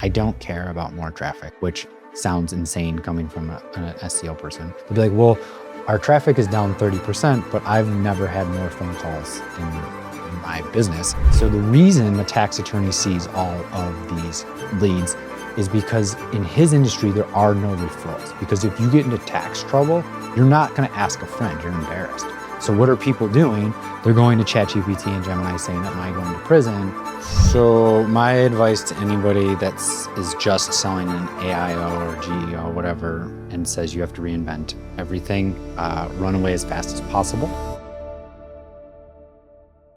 I don't care about more traffic, which sounds insane coming from an SEO person. They'd be like, well, our traffic is down 30%, but I've never had more phone calls in my business. So the reason the tax attorney sees all of these leads is because in his industry, there are no referrals. Because if you get into tax trouble, you're not gonna ask a friend, you're embarrassed. So what are people doing? They're going to ChatGPT and Gemini saying, am I going to prison? So my advice to anybody is just selling an AIO or GEO, whatever, and says you have to reinvent everything, run away as fast as possible.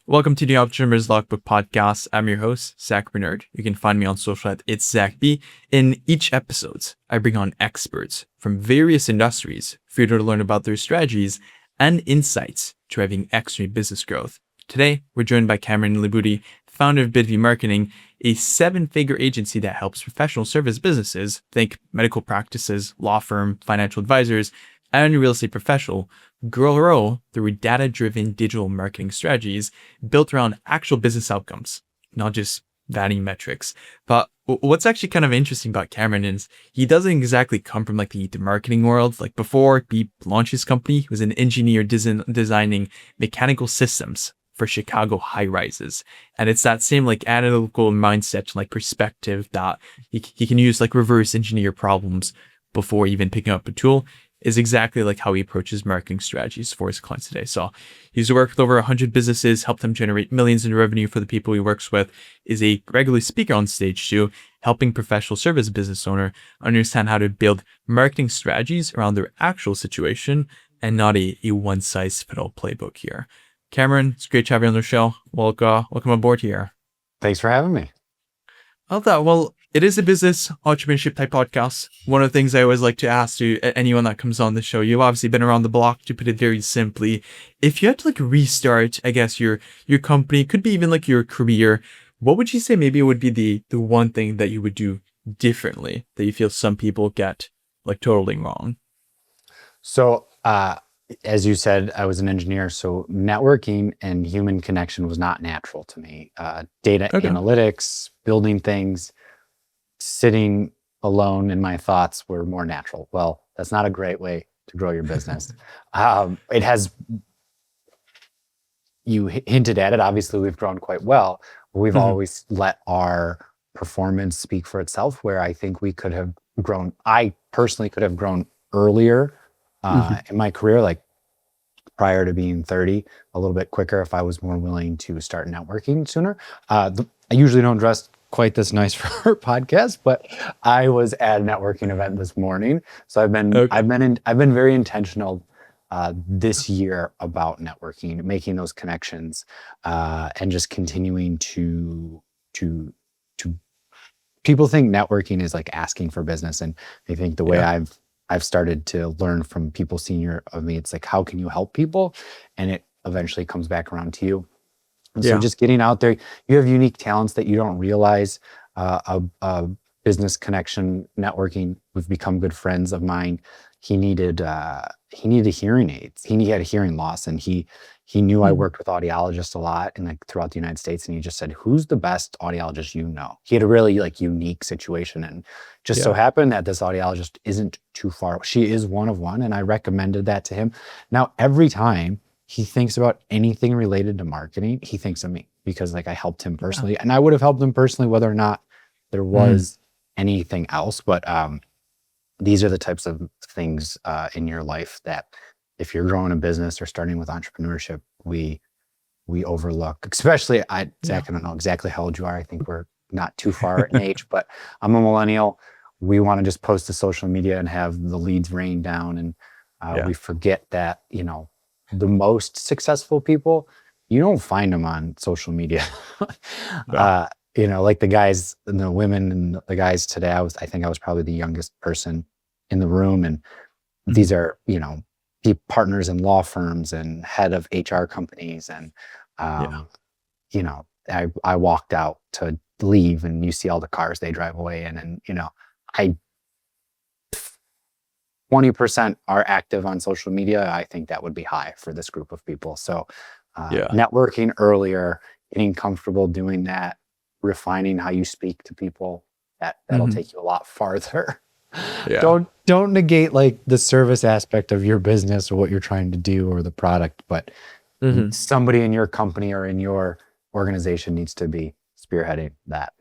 Welcome to the Entrepreneur's Logbook podcast. I'm your host, Zachary. You can find me on social at It's Zach B. In each episode, I bring on experts from various industries for you to learn about their strategies and insights driving extreme business growth. Today, we're joined by Cameron LiButti, founder of Bidview Marketing, a 7-figure agency that helps professional service businesses, think medical practices, law firm, financial advisors, and real estate professional, grow through data-driven digital marketing strategies built around actual business outcomes, not just vanity metrics. But what's actually kind of interesting about Cameron is he doesn't exactly come from like the marketing world. Like before he launched his company, he was an engineer designing mechanical systems for Chicago high-rises. And it's that same like analytical mindset, like perspective that he can use like reverse engineer problems before even picking up a tool is exactly like how he approaches marketing strategies for his clients today. So he's worked with over 100 businesses, helped them generate millions in revenue for the people he works with, is a regular speaker on stage too, helping professional service business owner understand how to build marketing strategies around their actual situation and not a one-size-fits-all playbook here. Cameron, it's great to have you on the show. Welcome aboard here. Thanks for having me. I love that. Well, it is a business entrepreneurship type podcast. One of the things I always like to ask to anyone that comes on the show, you've obviously been around the block, to put it very simply. If you had to like restart, I guess, your company, could be even like your career, what would you say maybe it would be the one thing that you would do differently that you feel some people get like totally wrong? So, as you said, I was an engineer, so networking and human connection was not natural to me. Data analytics, building things, sitting alone in my thoughts were more natural. Well, that's not a great way to grow your business. It has, you hinted at it, obviously we've grown quite well, but we've always let our performance speak for itself, where I think we could have grown, I personally could have grown earlier in my career, like prior to being 30, a little bit quicker if I was more willing to start networking sooner. I usually don't dress quite this nice for our podcast, but I was at a networking event this morning. So I've been very intentional this year about networking, making those connections, and just continuing to people think networking is like asking for business. And I think the way I've started to learn from people senior of me, it's like, how can you help people? And it eventually comes back around to you. And so just getting out there, you have unique talents that you don't realize. A business connection, networking, we've become good friends of mine. He needed hearing aids. He had a hearing loss, and he knew I worked with audiologists a lot and like throughout the United States. And he just said, "Who's the best audiologist you know?" He had a really like unique situation, and just so happened that this audiologist isn't too far. She is one of one, and I recommended that to him. Now every time he thinks about anything related to marketing, he thinks of me, because like I helped him personally, and I would have helped him personally whether or not there was anything else. But these are the types of things in your life that if you're growing a business or starting with entrepreneurship, we overlook. Especially Zach, I don't know exactly how old you are. I think we're not too far in age, but I'm a millennial. We want to just post to social media and have the leads rain down, and we forget that, you know, the most successful people, you don't find them on social media. You know, like the guys and the women and the guys today, I think I was probably the youngest person in the room. And these are, you know, partners in law firms and head of HR companies. And, you know, I walked out to leave, and you see all the cars they drive away in. And, you know, 20% are active on social media. I think that would be high for this group of people. So networking earlier, getting comfortable doing that, refining how you speak to people, That'll take you a lot farther. Yeah. Don't negate like the service aspect of your business or what you're trying to do or the product, but somebody in your company or in your organization needs to be spearheading that.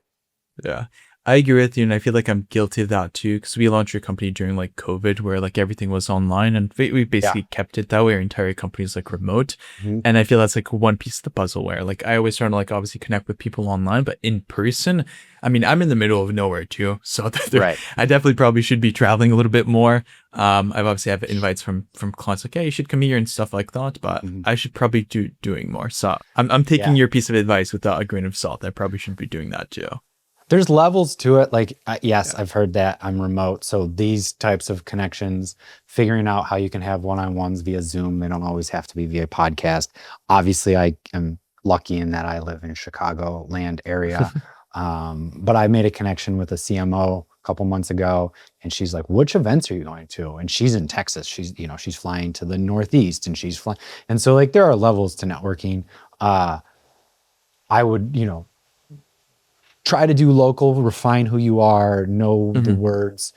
Yeah. I agree with you, and I feel like I'm guilty of that too, because we launched your company during like COVID, where like everything was online, and we basically kept it that way. Our entire company is like remote, and I feel that's like one piece of the puzzle where like I always try to like obviously connect with people online, but in person, I mean, I'm in the middle of nowhere too, so I definitely probably should be traveling a little bit more. I've obviously have invites from clients like, hey, you should come here and stuff like that, but I should probably doing more. So I'm taking your piece of advice with a grain of salt. I probably should be doing that too. There's levels to it. Like, yes, I've heard that. I'm remote. So these types of connections, figuring out how you can have one-on-ones via Zoom. They don't always have to be via podcast. Obviously, I am lucky in that I live in Chicago land area. But I made a connection with a CMO a couple months ago, and she's like, which events are you going to? And she's in Texas. She's flying to the Northeast, and she's flying. And so like, there are levels to networking. I would, try to do local, refine who you are, know the words.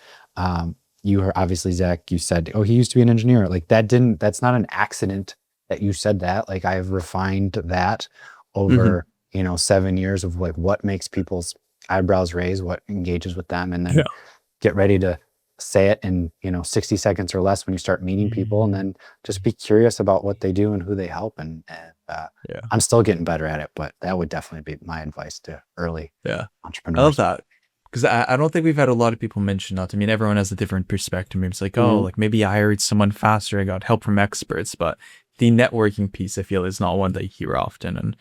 You are obviously, Zach, you said, oh, he used to be an engineer. Like that's not an accident that you said that. Like I've refined that over, 7 years of like what makes people's eyebrows raise, what engages with them, and then get ready to say it in, 60 seconds or less when you start meeting people, and then just be curious about what they do and who they help. And I'm still getting better at it, but that would definitely be my advice to early entrepreneurs. I love that, because I don't think we've had a lot of people mention that. I mean, everyone has a different perspective. It's like, oh, like maybe I hired someone faster, I got help from experts, but the networking piece I feel is not one that you hear often, and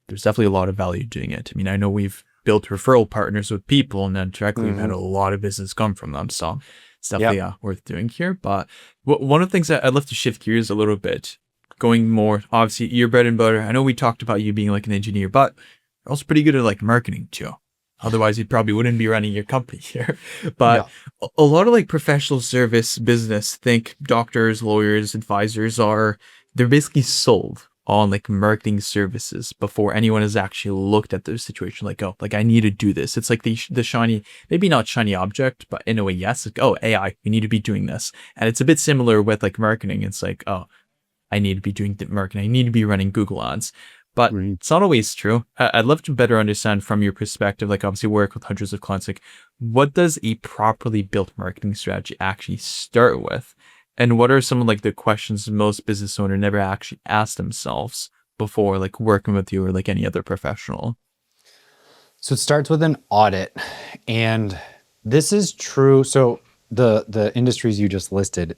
there's definitely a lot of value doing it. I mean, I know we've built referral partners with people, and then directly we've had a lot of business come from them, so it's definitely worth doing here. But one of the things that I'd love to shift gears a little bit, going more, obviously, your bread and butter. I know we talked about you being like an engineer, but you're also pretty good at like marketing too. Otherwise, you probably wouldn't be running your company here. But a lot of like professional service business, think doctors, lawyers, advisors they're basically sold on like marketing services before anyone has actually looked at their situation. Like, oh, like I need to do this. It's like the shiny, maybe not shiny object, but in a way, yes. Like, oh, AI, we need to be doing this. And it's a bit similar with like marketing. It's like, oh, I need to be doing marketing. I need to be running Google ads. But it's not always true. I'd love to better understand from your perspective, like obviously work with hundreds of clients, like what does a properly built marketing strategy actually start with? And what are some of like the questions most business owners never actually ask themselves before like working with you or like any other professional? So it starts with an audit, and this is true. So the industries you just listed,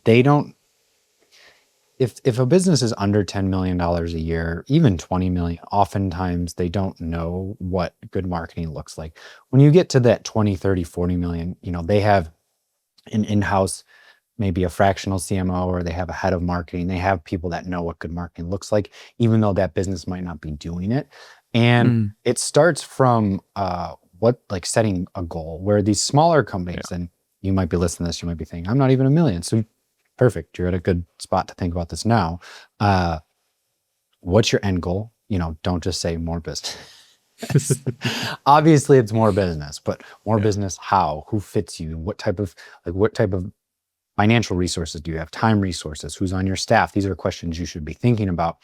they don't, if a business is under $10 million a year, even 20 million, oftentimes they don't know what good marketing looks like. When you get to that 20, 30, 40 million, they have an in-house, maybe a fractional CMO, or they have a head of marketing. They have people that know what good marketing looks like, even though that business might not be doing it. And it starts from setting a goal, where these smaller companies, and you might be listening to this, you might be thinking, I'm not even a million. So perfect. You're at a good spot to think about this now. What's your end goal? Don't just say more business. Obviously it's more business, but more business, how? Who fits you? What type of financial resources do you have? Time resources? Who's on your staff? These are questions you should be thinking about.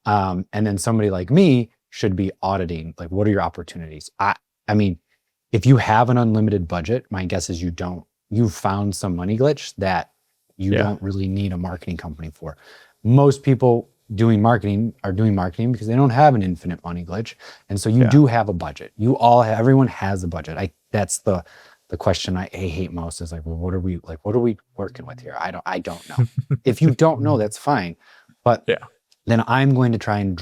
And then somebody like me should be auditing, like, what are your opportunities? I mean, if you have an unlimited budget, my guess is you've found some money glitch that you don't really need a marketing company for. Most people doing marketing are doing marketing because they don't have an infinite money glitch. And so you do have a budget. Everyone has a budget. That's the question I hate most, is like, well, what are we working with here? I don't know. If you don't know, that's fine. But then I'm going to try and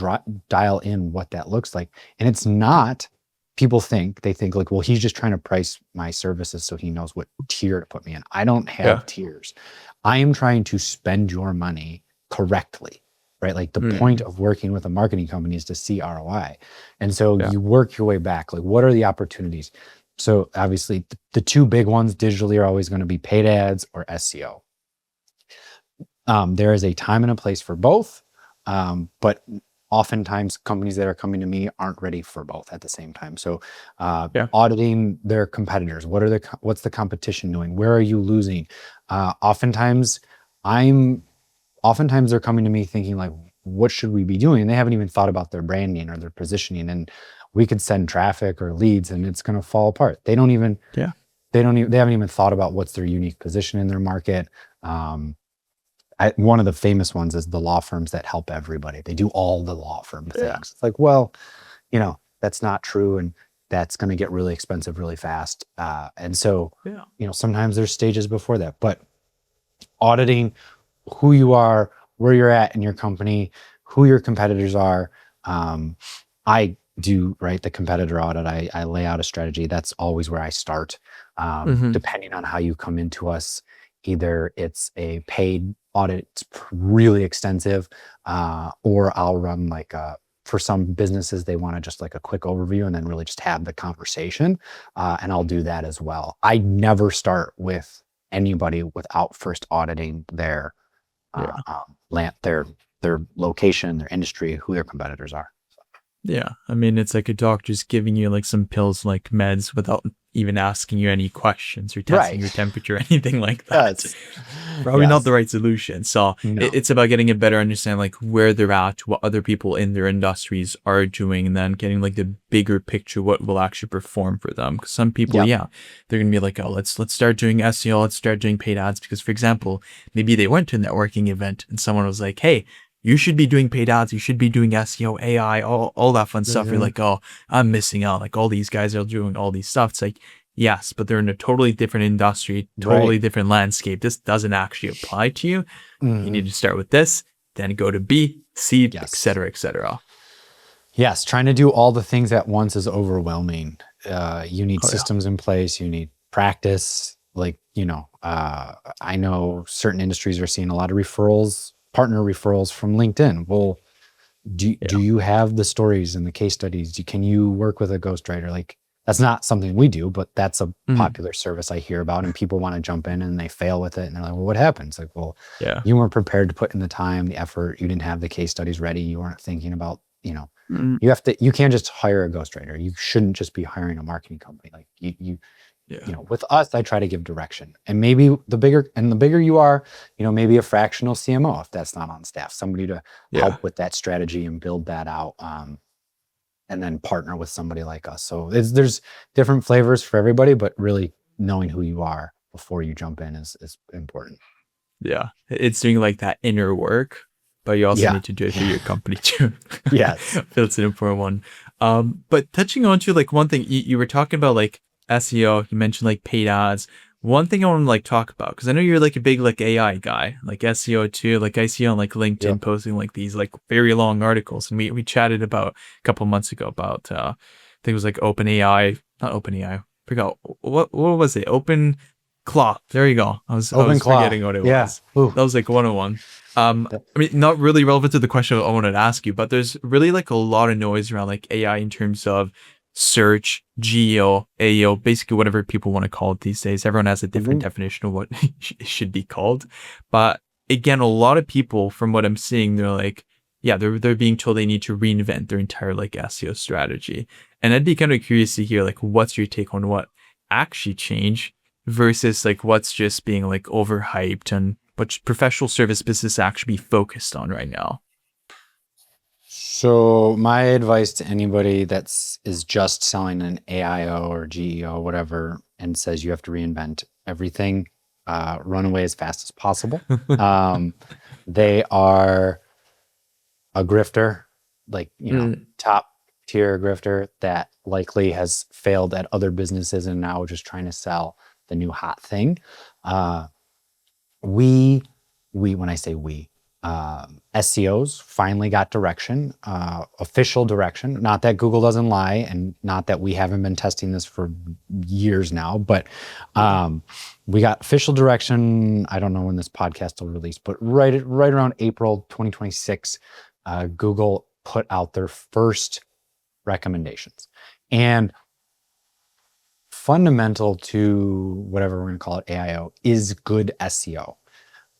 dial in what that looks like. And it's not, they think like, well, he's just trying to price my services so he knows what tier to put me in. I don't have tiers. I am trying to spend your money correctly, right? Like the point of working with a marketing company is to see ROI. And so you work your way back. Like, what are the opportunities? So obviously the two big ones digitally are always going to be paid ads or SEO. There is a time and a place for both. But oftentimes companies that are coming to me aren't ready for both at the same time. So Yeah. auditing their competitors. What's the competition doing? Where are you losing? Oftentimes they're coming to me thinking like, what should we be doing? And they haven't even thought about their branding or their positioning. And we could send traffic or leads and it's going to fall apart. They haven't even thought about what's their unique position in their market. One of the famous ones is the law firms that help everybody. They do all the law firm things. It's like, well, that's not true. And that's going to get really expensive really fast. And so, sometimes there's stages before that, but auditing who you are, where you're at in your company, who your competitors are. I do, right, the competitor audit. I lay out a strategy. That's always where I start. Depending on how you come into us, either it's a paid audit, it's really extensive, or I'll run for some businesses, they want to just like a quick overview and then really just have the conversation. And I'll do that as well. I never start with anybody without first auditing their their location, their industry, who their competitors are. Yeah. I mean, it's like a doctor just giving you like some pills, like meds, without even asking you any questions or testing your temperature or anything like that. Probably not the right solution. So it's about getting a better understanding, like where they're at, what other people in their industries are doing, and then getting like the bigger picture, what will actually perform for them. Because some people, they're going to be like, oh, let's start doing SEO, let's start doing paid ads. Because for example, maybe they went to a networking event and someone was like, hey, you should be doing paid ads. You should be doing SEO, AI, all that fun stuff. You're like, oh, I'm missing out. Like all these guys are doing all these stuff. It's like, yes, but they're in a totally different industry, totally different landscape. This doesn't actually apply to you. You need to start with this, then go to B, C, et cetera, et cetera. Yes, trying to do all the things at once is overwhelming. You need systems in place. You need practice. Like, I know certain industries are seeing a lot of referrals, partner referrals from LinkedIn. Well, do you have the stories and the case studies? Can you work with a ghostwriter? Like, that's not something we do, but that's a popular service I hear about, and people want to jump in and they fail with it. And they're like, well, what happens? Like, well, you weren't prepared to put in the time, the effort. You didn't have the case studies ready. You weren't thinking about, you can't just hire a ghostwriter. You shouldn't just be hiring a marketing company. Like with us, I try to give direction, and maybe the bigger you are, maybe a fractional CMO, if that's not on staff, somebody to help with that strategy and build that out. And then partner with somebody like us. So there's different flavors for everybody, but really knowing who you are before you jump in is important. Yeah. It's doing like that inner work, but you also need to do it for your company too. Yes. I feel it's an important one. But touching on to like one thing, you were talking about like SEO, you mentioned like paid ads. One thing I want to like talk about, because I know you're like a big like AI guy, like SEO too. Like I see on like LinkedIn posting like these like very long articles, and we chatted about a couple months ago about I think it was like not OpenAI. Forgot what was it? OpenClaw. There you go. I was forgetting what it was. That was like 101. I mean, not really relevant to the question I wanted to ask you, but there's really like a lot of noise around like AI in terms of search, GEO, AEO, basically whatever people want to call it these days. Everyone has a different definition of what it should be called. But again, a lot of people, from what I'm seeing, they're like, they're being told they need to reinvent their entire like SEO strategy. And I'd be kind of curious to hear like, what's your take on what actually changed versus like what's just being like overhyped, and what professional service business actually be focused on right now? So my advice to anybody is just selling an AIO or GEO, whatever, and says you have to reinvent everything, run away as fast as possible. They are a grifter, like, top tier grifter that likely has failed at other businesses and now just trying to sell the new hot thing. When I say we, SEOs finally got direction, official direction. Not that Google doesn't lie, and not that we haven't been testing this for years now, but we got official direction. I don't know when this podcast will release, but right around April 2026, Google put out their first recommendations. And fundamental to whatever we're going to call it, AIO, is good SEO.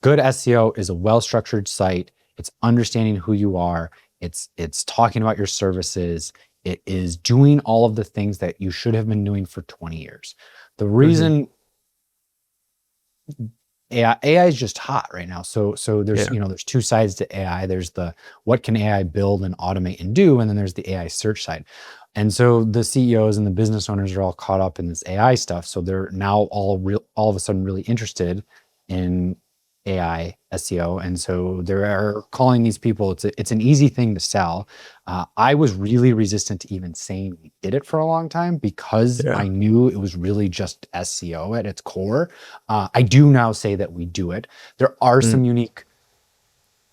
Good SEO is a well-structured site. It's understanding who you are. It's talking about your services. It is doing all of the things that you should have been doing for 20 years. The reason AI is just hot right now. So there's, there's two sides to AI. There's the what can AI build and automate and do, and then there's the AI search side. And so the CEOs and the business owners are all caught up in this AI stuff. So they're now all of a sudden really interested in AI SEO. And so they're calling these people, it's an easy thing to sell. I was really resistant to even saying we did it for a long time because I knew it was really just SEO at its core. I do now say that we do it. There are some unique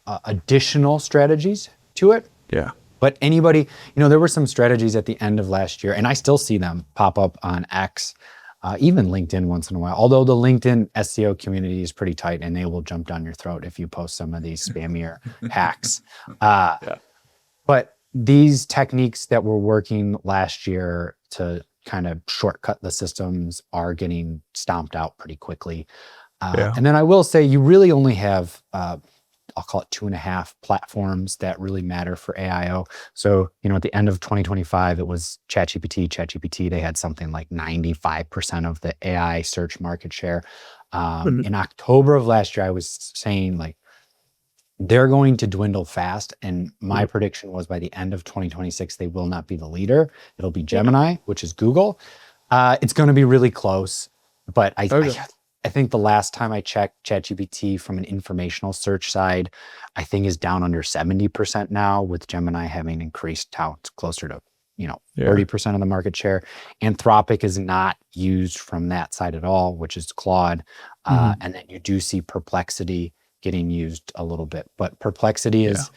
additional strategies to it. Yeah. But anybody, there were some strategies at the end of last year, and I still see them pop up on X, even LinkedIn once in a while. Although the LinkedIn SEO community is pretty tight, and they will jump down your throat if you post some of these spammier hacks. But these techniques that were working last year to kind of shortcut the systems are getting stomped out pretty quickly. And then I will say you really only have I'll call it 2.5 platforms that really matter for AIO. So, at the end of 2025, it was ChatGPT. They had something like 95% of the AI search market share. In October of last year, I was saying like, they're going to dwindle fast. And my prediction was by the end of 2026, they will not be the leader. It'll be Gemini, which is Google. It's going to be really close, but I think the last time I checked, ChatGPT from an informational search side, I think is down under 70% now, with Gemini having increased now it's closer to 30% of the market share. Anthropic is not used from that side at all, which is Claude. And then you do see Perplexity getting used a little bit. But Perplexity is,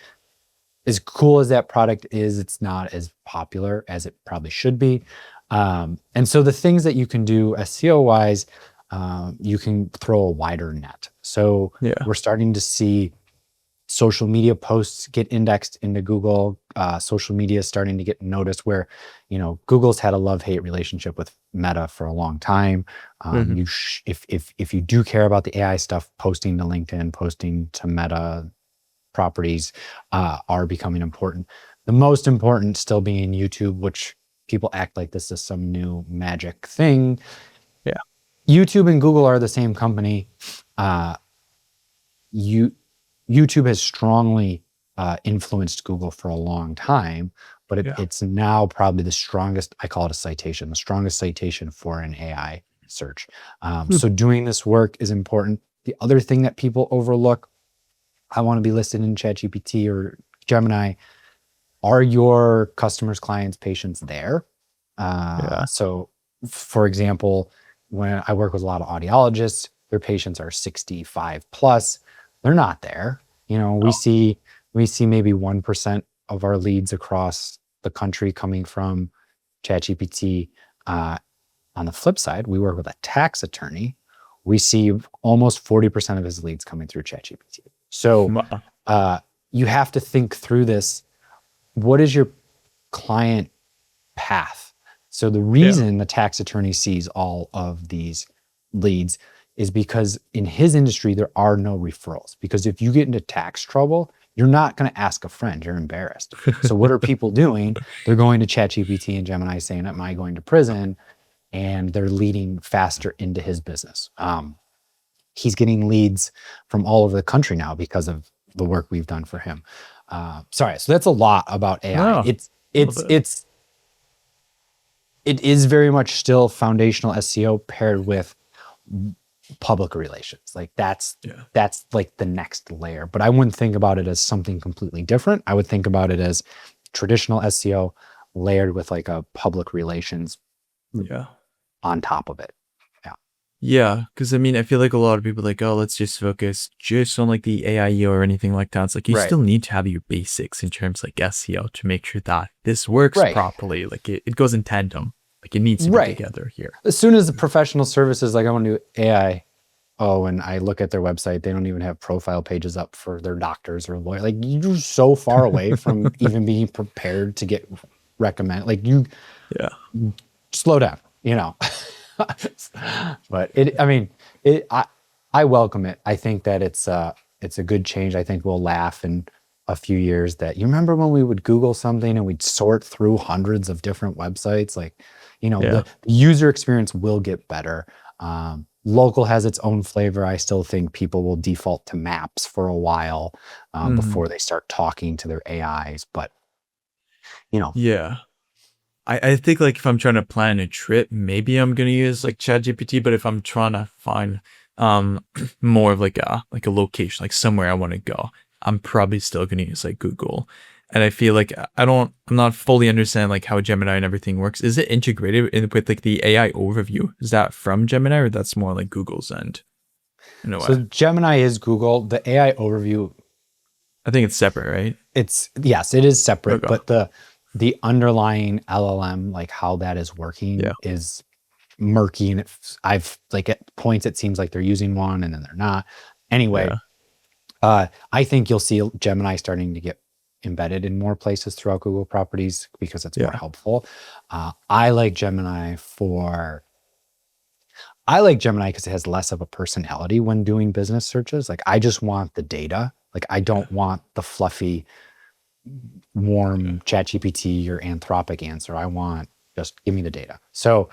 as cool as that product is, it's not as popular as it probably should be. And so the things that you can do SEO-wise, you can throw a wider net. So we're starting to see social media posts get indexed into Google. Social media is starting to get noticed where, Google's had a love-hate relationship with Meta for a long time. If you do care about the AI stuff, posting to LinkedIn, posting to Meta properties are becoming important. The most important still being YouTube, which people act like this is some new magic thing. YouTube and Google are the same company. YouTube has strongly influenced Google for a long time, but it's now probably the strongest, I call it a citation, the strongest citation for an AI search. So doing this work is important. The other thing that people overlook, I want to be listed in ChatGPT or Gemini. Are your customers, clients, patients there? So for example, when I work with a lot of audiologists, their patients are 65 plus. They're not there. We see maybe 1% of our leads across the country coming from ChatGPT. On the flip side, we work with a tax attorney. We see almost 40% of his leads coming through ChatGPT. So you have to think through this. What is your client path? So the reason the tax attorney sees all of these leads is because in his industry, there are no referrals. Because if you get into tax trouble, you're not going to ask a friend. You're embarrassed. So what are people doing? They're going to ChatGPT and Gemini saying, am I going to prison? And they're leading faster into his business. He's getting leads from all over the country now because of the work we've done for him. So that's a lot about AI. It is very much still foundational SEO paired with public relations. Like that's like the next layer. But I wouldn't think about it as something completely different. I would think about it as traditional SEO layered with like a public relations on top of it. Yeah, because I feel like a lot of people are like, oh, let's just focus just on like the AIO or anything like that. It's like you still need to have your basics in terms of like SEO to make sure that this works properly. Like it goes in tandem. Like it needs to be together here. As soon as the professional services, like I want to do AI, and I look at their website, they don't even have profile pages up for their doctors or lawyer. Like you're so far away from even being prepared to get recommended. Like slow down, But I welcome it. I think that it's a good change. I think we'll laugh and a few years that you remember when we would Google something and we'd sort through hundreds of different websites. Like, Yeah. the user experience will get better. Local has its own flavor. I still think people will default to maps for a while Mhm. before they start talking to their AIs. But you know, Yeah. I think like if I'm trying to plan a trip, maybe I'm gonna use like ChatGPT. But if I'm trying to find more of like a location, like somewhere I want to go, I'm probably still gonna use like Google. And I feel like I'm not fully understand like how Gemini and everything works. Is it integrated with like the AI overview? Is that from Gemini or that's more like Google's end in a so way? Gemini is Google. The AI overview, I think it's separate, right? yes, it is separate, Okay. but the underlying LLM, like how that is working, Yeah. is murky, and I've like at points it seems like they're using one and then they're not. Anyway, Yeah. I think you'll see Gemini starting to get embedded in more places throughout Google properties because it's more Yeah. helpful. I like Gemini for I like Gemini because it has less of a personality when doing business searches. Like I just want the data. Like I Yeah. don't want the fluffy, warm ChatGPT or Anthropic answer. I want just give me the data. So,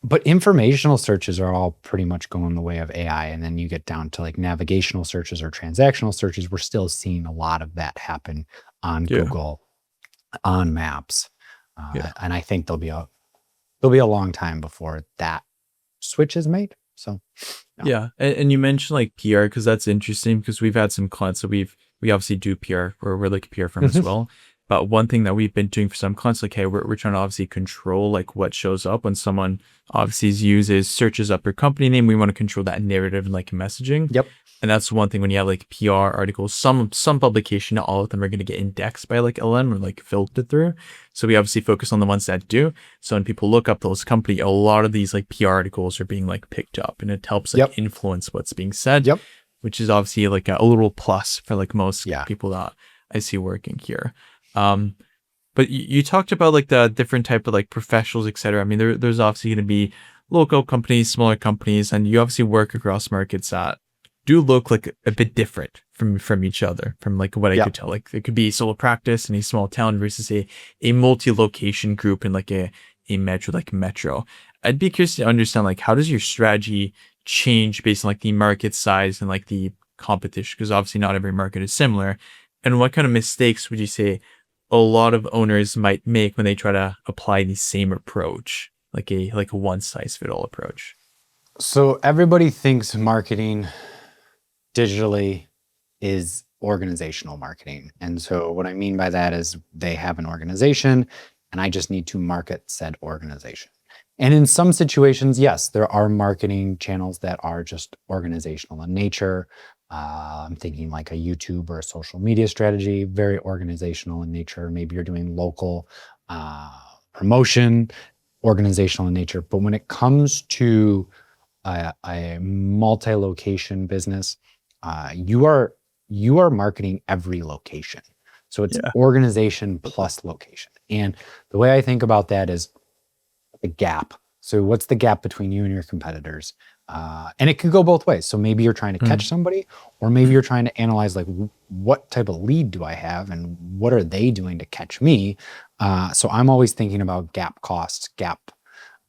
but informational searches are all pretty much going the way of AI. And then you get down to like navigational searches or transactional searches. We're still seeing a lot of that happen on Yeah. Google, on Maps, Yeah. and I think there'll be a long time before that switch is made. So, yeah. Yeah, and you mentioned like PR because that's interesting because we've had some clients that we obviously do PR or we're like a PR firm as Mhm. well. But one thing that we've been doing for some clients, like, hey, we're trying to obviously control like what shows up when someone obviously uses searches up your company name. We want to control that narrative and like messaging. Yep. And that's one thing when you have like PR articles, some publication, not all of them are going to get indexed by like LM or like filtered through. So we obviously focus on the ones that do. So when people look up those company, a lot of these like PR articles are being like picked up and it helps like Yep. influence what's being said, Yep. which is obviously like a little plus for like most Yeah. people that I see working here. Um, but you talked about like the different type of like professionals, etc. I mean, there's obviously going to be local companies, smaller companies, and you obviously work across markets that do look like a bit different from each other, from like what I could Yep. tell. Like it could be solo practice in a small town versus a multi-location group in like a metro. I'd be curious to understand like how does your strategy change based on like the market size and like the competition? Because obviously not every market is similar. And what kind of mistakes would you say a lot of owners might make when they try to apply the same approach, like a one size fit all approach? So everybody thinks marketing digitally is organizational marketing. And so what I mean by that is they have an organization and I just need to market said organization. And in some situations, yes, there are marketing channels that are just organizational in nature. I'm thinking like a YouTube or a social media strategy, very organizational in nature. Maybe you're doing local promotion, organizational in nature. But when it comes to a multi-location business, you are marketing every location. So it's Yeah. organization plus location. And the way I think about that is the gap. So what's the gap between you and your competitors? And it could go both ways. So maybe you're trying to catch somebody, or maybe you're trying to analyze like what type of lead do I have, and what are they doing to catch me? So I'm always thinking about gap costs,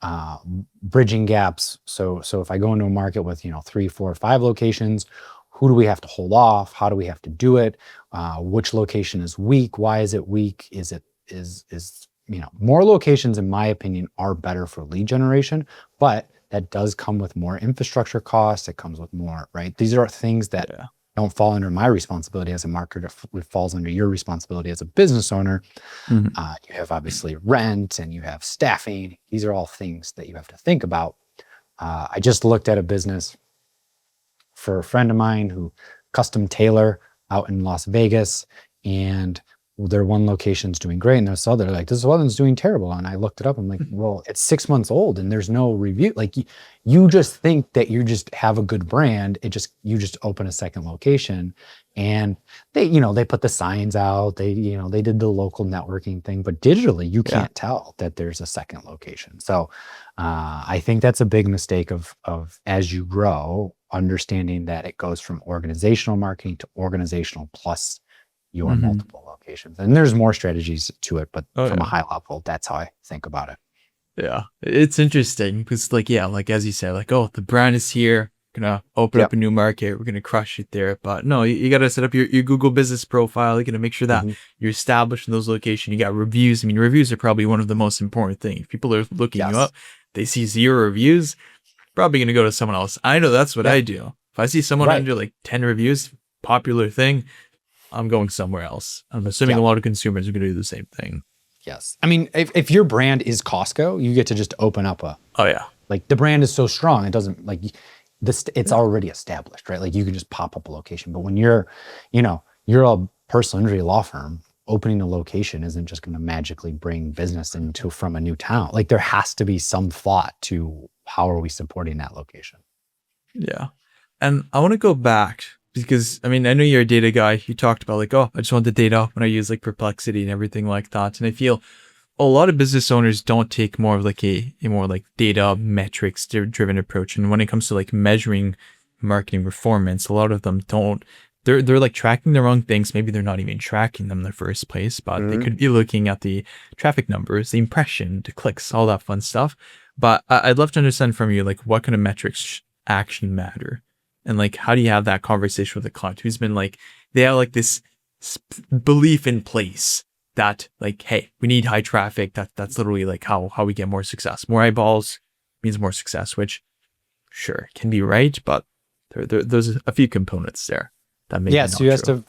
uh, bridging gaps. So if I go into a market with 3, 4, 5 locations, who do we have to hold off? How do we have to do it? Which location is weak? Why is it weak? Is more locations, in my opinion, are better for lead generation, but that does come with more infrastructure costs. It comes with more, right? These are things that Yeah. don't fall under my responsibility as a marketer. It falls under your responsibility as a business owner. Mhm. You have obviously rent and you have staffing. These are all things that you have to think about. I just looked at a business for a friend of mine who custom tailor out in Las Vegas, and their one location's doing great, and this other like this other one's doing terrible. And I looked it up. I'm like, well, it's 6 months old, and there's no review. Like you just think that you just have a good brand. You just open a second location, and they put the signs out. They did the local networking thing, but digitally you Yeah. can't tell that there's a second location. So I think that's a big mistake of as you grow, understanding that it goes from organizational marketing to organizational plus your multiple locations. And there's more strategies to it, but Oh, from a yeah. high level, that's how I think about it. Yeah. It's interesting because like, yeah, like as you said, like, oh, the brand is here, gonna open Yep. up a new market, we're gonna crush it there. But no, you got to set up your Google business profile. You're gonna make sure that Mm-hmm. you're established in those locations. You got reviews. I mean, reviews are probably one of the most important things. If people are looking you Yes. up, they see 0 reviews, probably gonna go to someone else. I know that's what Yeah. I do. If I see someone Right. under like 10 reviews, popular thing, I'm going somewhere else. I'm assuming Yeah. a lot of consumers are gonna do the same thing. Yes. I mean, if your brand is Costco, you get to just open up Oh yeah. like the brand is so strong, it doesn't like this, it's already established, right? Like you can just pop up a location. But when you're a personal injury law firm, opening a location isn't just going to magically bring business into from a new town. Like there has to be some thought to how are we supporting that location. Yeah. And I want to go back because I mean, I know you're a data guy. You talked about like, oh, I just want the data when I use like Perplexity and everything like that. And I feel a lot of business owners don't take more of like a more like data metrics driven approach. And when it comes to like measuring marketing performance, a lot of them don't. They're like tracking the wrong things. Maybe they're not even tracking them in the first place, but they could be looking at the traffic numbers, the impression, the clicks, all that fun stuff. But I'd love to understand from you, like, what kind of metrics actually matter, and like, how do you have that conversation with a client who's been like, they have like this belief in place that like, hey, we need high traffic. That's literally like how we get more success. More eyeballs means more success, which sure can be right, but there's a few components there that may Yeah. be So not you asked true. a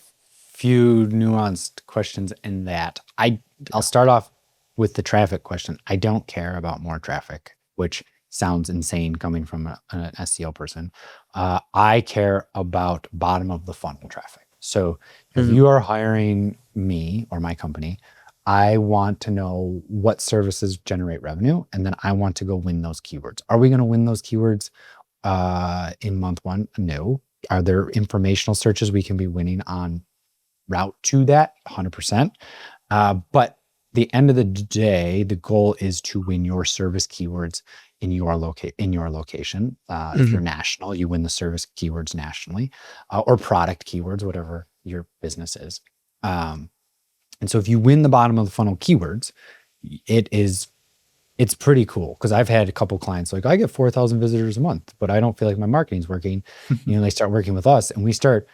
few nuanced questions in that. I'll start off with the traffic question. I don't care about more traffic, which sounds insane coming from an SEO person. I care about bottom of the funnel traffic. So if you are hiring me or my company, I want to know what services generate revenue, and then I want to go win those keywords. Are we going to win those keywords in month one? No. Are there informational searches we can be winning on route to that? 100%. But the end of the day, the goal is to win your service keywords in your location. If you're national, you win the service keywords nationally, or product keywords, whatever your business is. And so if you win the bottom of the funnel keywords, it's pretty cool, because I've had a couple clients like, I get 4,000 visitors a month, but I don't feel like my marketing's working. They start working with us, and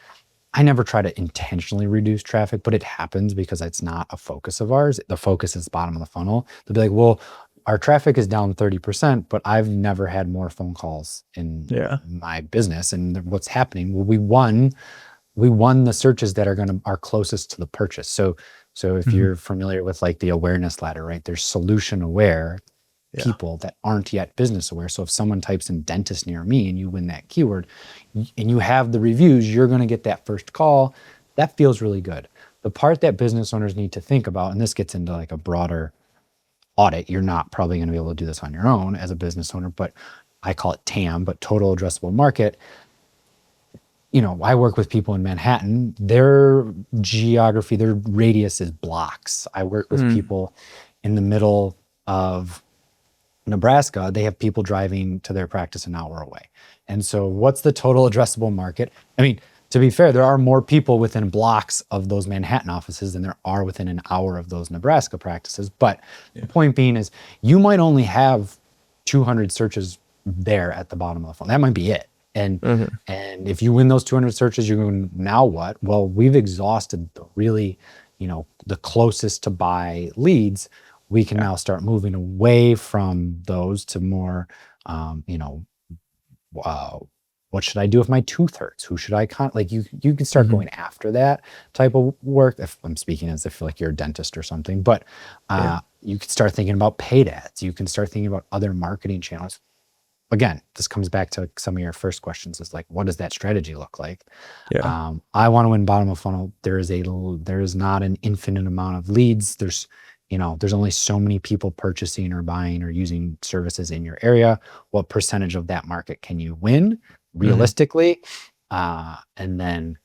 I never try to intentionally reduce traffic, but it happens because it's not a focus of ours. The focus is bottom of the funnel. They'll be like, well, our traffic is down 30%, but I've never had more phone calls in my business. And what's happening? Well, we won the searches that are closest to the purchase. So if you're familiar with like the awareness ladder, right? There's solution aware people that aren't yet business aware. So if someone types in dentist near me and you win that keyword and you have the reviews, you're going to get that first call. That feels really good. The part that business owners need to think about, and this gets into like a broader audit, you're not probably going to be able to do this on your own as a business owner, but I call it TAM, but total addressable market. I work with people in Manhattan. Their geography, their radius is blocks. I work with people in the middle of Nebraska. They have people driving to their practice an hour away. And so what's the total addressable market? I mean, to be fair, there are more people within blocks of those Manhattan offices than there are within an hour of those Nebraska practices. But the point being is, you might only have 200 searches there at the bottom of the funnel. That might be it. And if you win those 200 searches, you're going, now what? Well, we've exhausted the really, the closest to buy leads. We can now start moving away from those to more, what should I do if my tooth hurts? Who should I like you can start going after that type of work. If I'm speaking as if like you're a dentist or something, but you can start thinking about paid ads. You can start thinking about other marketing channels. Again, this comes back to some of your first questions, is like, what does that strategy look like? I want to win bottom of funnel. There is not an infinite amount of leads. There's only so many people purchasing or buying or using services in your area. What percentage of that market can you win realistically? And then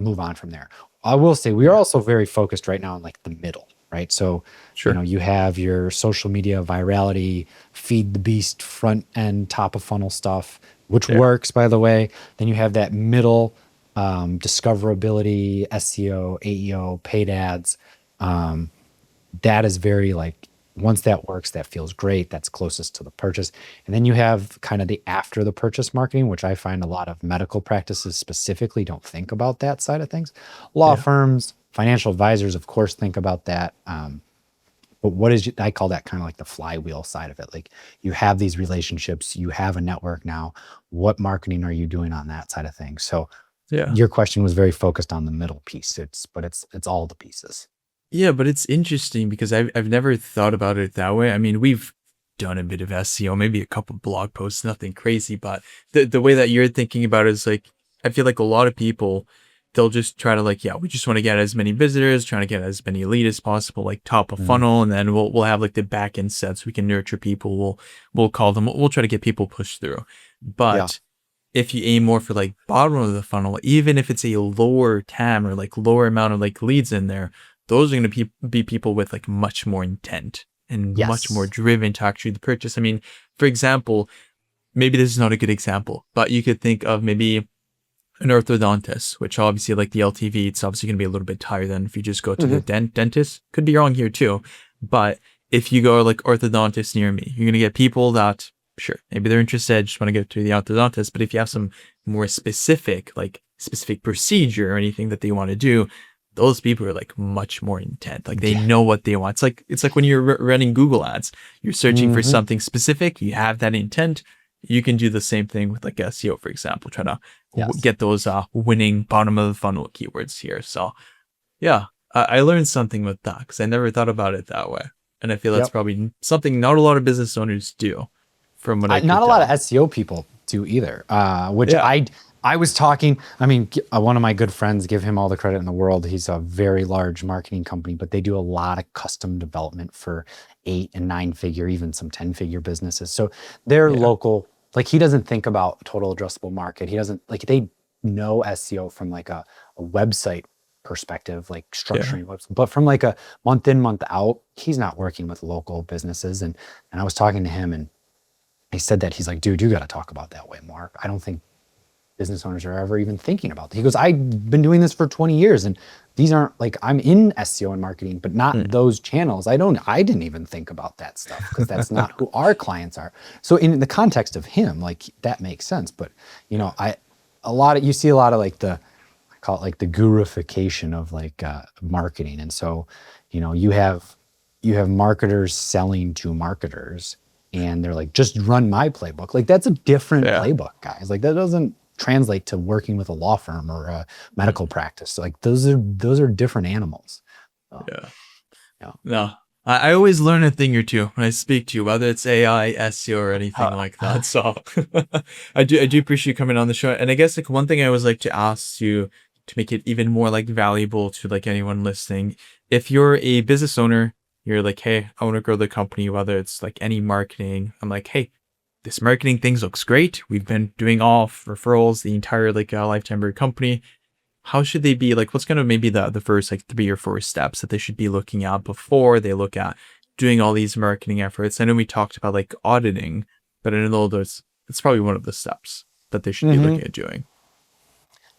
move on from there. I will say we are also very focused right now on like the middle, right? So, you have your social media virality, feed the beast, front end, top of funnel stuff, which works, by the way. Then you have that middle discoverability, SEO, AEO, paid ads. That is very like, once that works, that feels great. That's closest to the purchase. And then you have kind of the after the purchase marketing, which I find a lot of medical practices specifically don't think about that side of things. Law firms, financial advisors, of course, think about that. But I call that kind of like the flywheel side of it. Like, you have these relationships, you have a network now. What marketing are you doing on that side of things? So your question was very focused on the middle piece. It's all the pieces. Yeah, but it's interesting because I've never thought about it that way. I mean, we've done a bit of SEO, maybe a couple blog posts, nothing crazy, but the way that you're thinking about it is like, I feel like a lot of people, they'll just try to like, yeah, we just want to get as many visitors, trying to get as many lead as possible, like top of funnel, and then we'll have like the back end sets. We can nurture people. We'll call them. We'll try to get people pushed through. But if you aim more for like bottom of the funnel, even if it's a lower TAM or like lower amount of like leads in there, those are going to be people with like much more intent and much more driven to actually purchase. I mean, for example, maybe this is not a good example, but you could think of maybe an orthodontist, which obviously like the LTV, it's obviously going to be a little bit higher than if you just go to the dentist. Could be wrong here too. But if you go like orthodontist near me, you're going to get people that, sure, maybe they're interested, just want to go to the orthodontist. But if you have some more specific procedure or anything that they want to do, those people are like much more intent. Like they know what they want. It's like when you're running Google ads, you're searching for something specific. You have that intent. You can do the same thing with like SEO, for example, try to get those winning bottom of the funnel keywords here. So yeah, I learned something with that because I never thought about it that way. And I feel that's probably something not a lot of business owners do, from what I can not tell. a lot of SEO people do either, which I was talking, I mean, one of my good friends, give him all the credit in the world. He's a very large marketing company, but they do a lot of custom development for 8 and 9 figure, even some 10-figure businesses. So they're local. Like, he doesn't think about total addressable market. He doesn't, like, they know SEO from like a website perspective, like structuring websites, but from like a month in, month out, he's not working with local businesses. And I was talking to him, and he said that he's like, dude, you got to talk about that way more. I don't think business owners are ever even thinking about that. He goes, I've been doing this for 20 years and these aren't like, I'm in SEO and marketing, but not those channels. I didn't even think about that stuff because that's not who our clients are. So in the context of him, like, that makes sense. But you know, you see a lot of like I call it like the gurufication of like marketing. And so, you know, you have marketers selling to marketers, and they're like, just run my playbook. Like, that's a different playbook, guys. Like, that doesn't translate to working with a law firm or a medical practice. Like, those are different animals. So, No, I always learn a thing or two when I speak to you, whether it's AI, SEO, or anything like that. So I do appreciate you coming on the show. And I guess like one thing I always like to ask you to make it even more like valuable to like anyone listening, if you're a business owner, you're like, hey, I want to grow the company, whether it's like any marketing. I'm like, hey, this marketing thing looks great. We've been doing all referrals, the entire like lifetime of your company. How should they be like, what's going to maybe the first like 3 or 4 steps that they should be looking at before they look at doing all these marketing efforts? I know we talked about like auditing, but I know it's probably one of the steps that they should be looking at doing.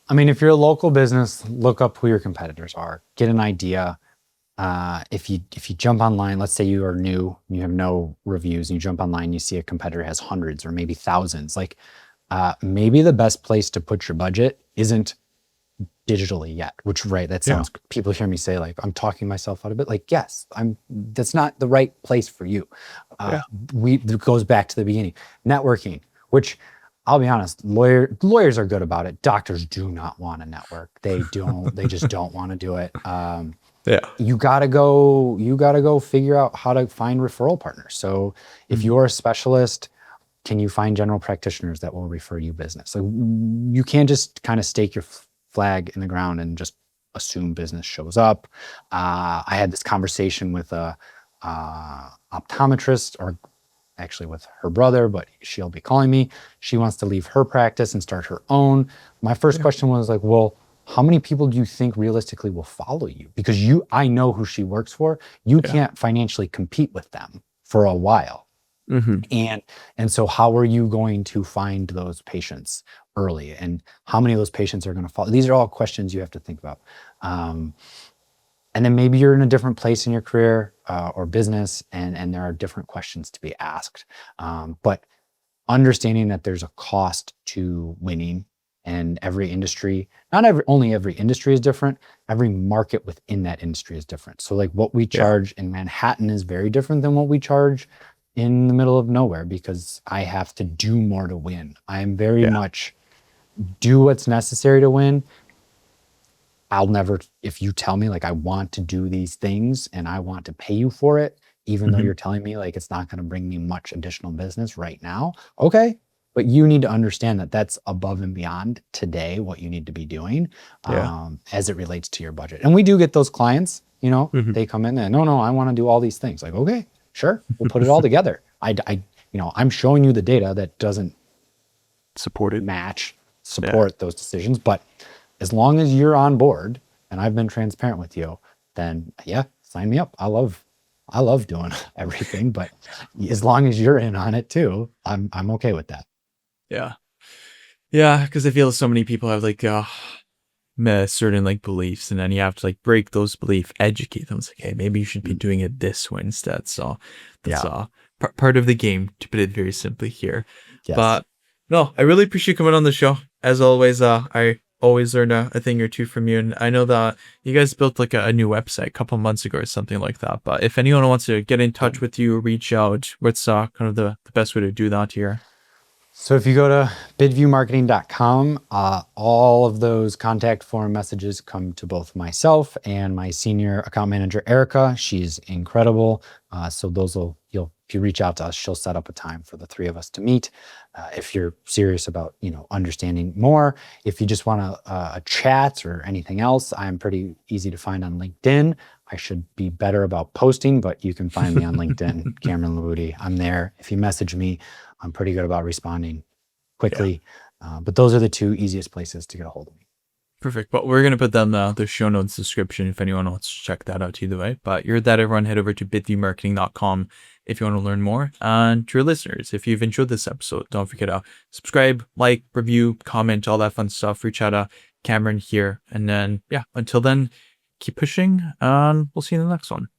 I mean, if you're a local business, look up who your competitors are, get an idea. If you jump online, let's say you are new, you have no reviews, and you jump online, you see a competitor has hundreds or maybe thousands. Like, maybe the best place to put your budget isn't digitally yet. Which, right? That sounds. People hear me say like I'm talking myself out of it. Like, yes, that's not the right place for you. It goes back to the beginning. Networking, which I'll be honest, lawyers are good about it. Doctors do not want to network. They don't. They just don't want to do it. You gotta go figure out how to find referral partners. So if you're a specialist, can you find general practitioners that will refer you business? So you can't just kind of stake your flag in the ground and just assume business shows up. I had this conversation with a optometrist, or actually with her brother, but she'll be calling me. She wants to leave her practice and start her own. My first question was like, well, how many people do you think realistically will follow you? Because I know who she works for. You can't financially compete with them for a while. And so how are you going to find those patients early, and how many of those patients are going to follow? These are all questions you have to think about. And then maybe you're in a different place in your career or business, and there are different questions to be asked. But understanding that there's a cost to winning, and every industry, only every industry is different, every market within that industry is different. So like what we charge in Manhattan is very different than what we charge in the middle of nowhere, because I have to do more to win. I am very much do what's necessary to win. I'll never, if you tell me like I want to do these things and I want to pay you for it, even though you're telling me like it's not going to bring me much additional business right now, okay. But you need to understand that that's above and beyond today what you need to be doing as it relates to your budget. And we do get those clients, you know, they come in and no, I want to do all these things. Like, okay, sure, we'll put it all together. I'm showing you the data that doesn't support those decisions, but as long as you're on board and I've been transparent with you, then sign me up. I love doing everything, but as long as you're in on it too, I'm okay with that. Yeah, because I feel so many people have like certain like beliefs, and then you have to like break those beliefs, educate them. It's like, hey, maybe you should be doing it this way instead. So that's part of the game, to put it very simply here. Yes. But no, I really appreciate you coming on the show. As always, I always learn a thing or two from you. And I know that you guys built like a new website a couple months ago or something like that. But if anyone wants to get in touch with you, reach out, what's kind of the best way to do that here? So if you go to bidviewmarketing.com, all of those contact form messages come to both myself and my senior account manager, Erica. She's incredible. So those if you reach out to us, she'll set up a time for the three of us to meet. If you're serious about, understanding more, if you just want a chat or anything else, I'm pretty easy to find on LinkedIn. I should be better about posting, but you can find me on LinkedIn, Cameron LiButti. I'm there. If you message me, I'm pretty good about responding quickly. But those are the two easiest places to get a hold of me. Perfect. But we're going to put them the show notes description if anyone wants to check that out either way. But you're that, everyone, head over to bidviewmarketing.com if you want to learn more. And to your listeners, if you've enjoyed this episode, don't forget to subscribe, like, review, comment, all that fun stuff. Reach out to Cameron here. And then, until then, keep pushing, and we'll see you in the next one.